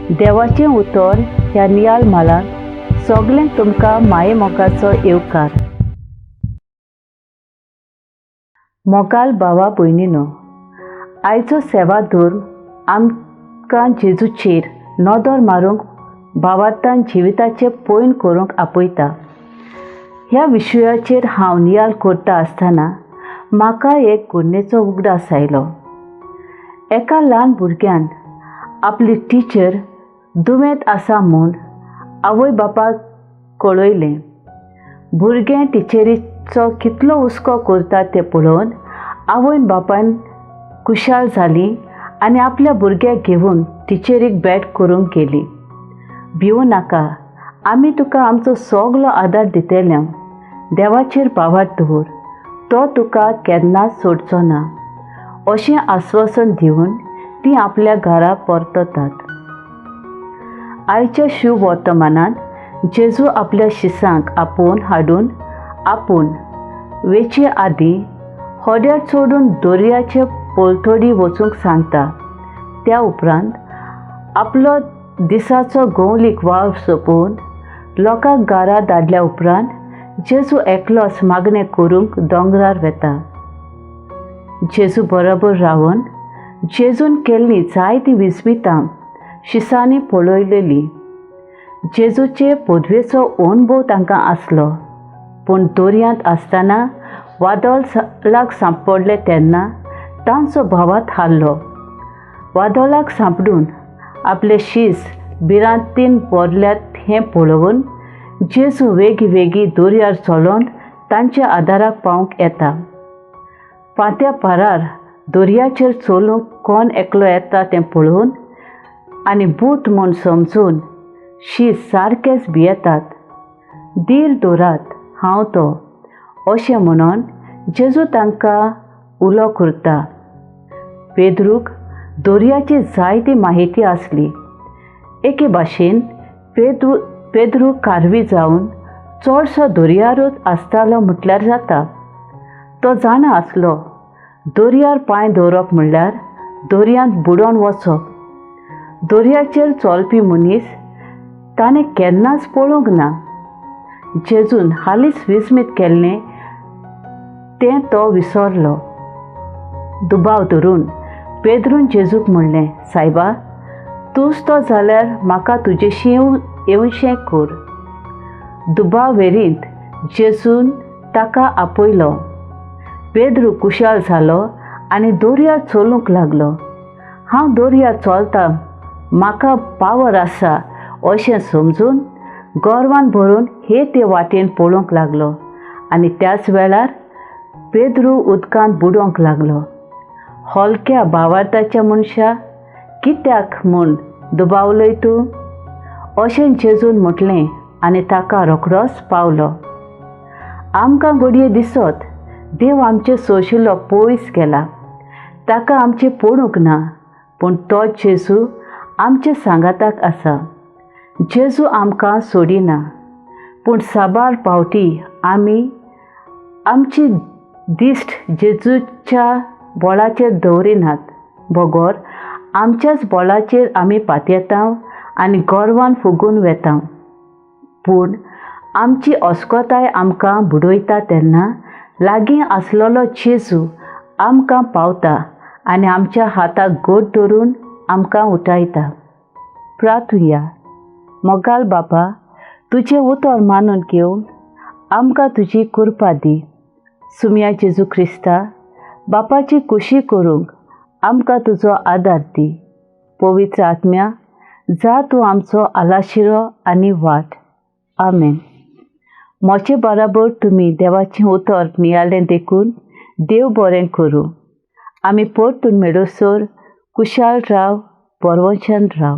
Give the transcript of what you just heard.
देवाचें उतर ह्या नियाल मालान सगळ्यांक तुमकां माये मोगाचो येवकार. मोगाल भावा भयणीनो, आयचो सेवा धर्म आमकां जेजूचेर नदर मारूंक भावार्थान जिविताचें पयन करूंक आपयता. ह्या विशयाचेर हांव नियाल करता आसतना म्हाका एक घडणेचो उगडास आयलो. एका ल्हान भुरग्यान आपली टिचर दुयेंत आसा म्हूण आवय बापायक कळयलें. भुरगें टिचरीचो कितलो हुस्को करता तें पळोवन आवयन बापायन खुशाल जालीं आनी आपल्या भुरग्याक घेवन टिचरीक भेट करूंक गेलीं. भिवू नाका, आमी तुका आमचो सगळो आदार दितले. देवाचेर बावर दवर, तो तुका केन्नाच सोडचो ना, अशें आश्वासन दिवन तीं आपल्या घरा परततात. आयच्या शुभ वर्तमानांत जेजू आपल्या शिसांक आपोवन हाडून आपूण वेचे आदीं होड्यार सोडून दर्याचे पलतडी वचूंक सांगता. त्या उपरांत आपलो दिसाचो गवलीक वावर सोंपोवन लोकांक घरा धाडल्या उपरांत जेजू एकलोच मागणें करूंक दोंगरार वेता. जेजू बरोबर रावन जेजून केल्लीं जायतीं विस्मितां शिसांनी पळयलेलीं. जेजूचे पदवेचो अणभव तांकां आसलो, पूण दर्यांत आसतना वादळाक सांपडलें तेन्ना तांचो भावार्थ हारलो. वादळाक सांपडून आपले शीस भिरांतीन भरल्यात हें पळोवन जेजू वेगी दर्यार चलोवन तांच्या आदाराक पावूंक येता. पांत्या पारार दर्याचेर चलूंक कोण एकलो येता तें पळोवन आनी भूत म्हूण समजून शीस सारकेंच भियेतात. धीर दवरात, हांव तो, अशें म्हणून जेजू तांकां उलो करता. पेद्रूक दर्याची जायती माहिती आसली. एके भाशेन पेद्रू कारवी जावन चडसो दर्यारूच आसतालो म्हटल्यार जाता. तो जाणा आसलो दर्यार पांय दवरप म्हणल्यार दर्यांत बुडोवन वचप. दर्याचेर चलपी मनीस ताणें केन्नाच पळोवंक ना. जेजून हालींच विस्मीत केल्लें तें तो विसरलो. दुबाव धरून पेद्रून जेजूक म्हणलें, सायबा, तूंच तो जाल्यार म्हाका तुजेशी येवशें कर. दुबाव वेरींत जेजून ताका आपयलो. पेद्रू कुशाल जालो आनी दर्यार चलूंक लागलो. हांव दर्यार चलतां, म्हाका पावर आसा अशें समजून गोरवान भरून हे ते वाटेन पळोवंक लागलो आनी त्याच वेळार पेद्रू उदकांत बुडोवंक लागलो. हलक्या भावार्थाच्या मनशा, कित्याक म्हूण दुबावलय तूं? अशें जेजून म्हटलें आनी ताका रोखडोच पावलो. आमकां घडये दिसत देव आमचे सोशिल्लो पयस गेला. ताका आमचें पडूंक ना, पूण तो जेजू आमचे सांगाताक आसा. जेजू आमकां सोडिना, पूण साबार फावटी आमी आमची दिश्ट जेजूच्या बोळाचेर दवरिनात. बोगोर आमच्याच बोळाचेर आमी पातयेता आनी गोरवान फुगून वेता. पूण आमची अस्कोताय आमकां बुडयता तेन्ना लागीं आसलोलो जेजू आमकां पावता आनी आमच्या हाताक घट धरून आमकां उठयता. प्रार्थुया. मोगाल बाबा, तुजें उतर मानून घेवन आमकां तुजी कृपा दी. सुम्या जेजू क्रिस्ता, बापाची खुशी करूंक आमकां तुजो आदार दी. पवित्र आत्म्या, जा तूं आमचो आलाशिरो आनी वाट. आमेन. मोचे बराबर तुमी देवाचें उतर नियालें देखून देव बरें करूं. आमी परतून मेळोसर कुशाल राव, बरवंशान राव.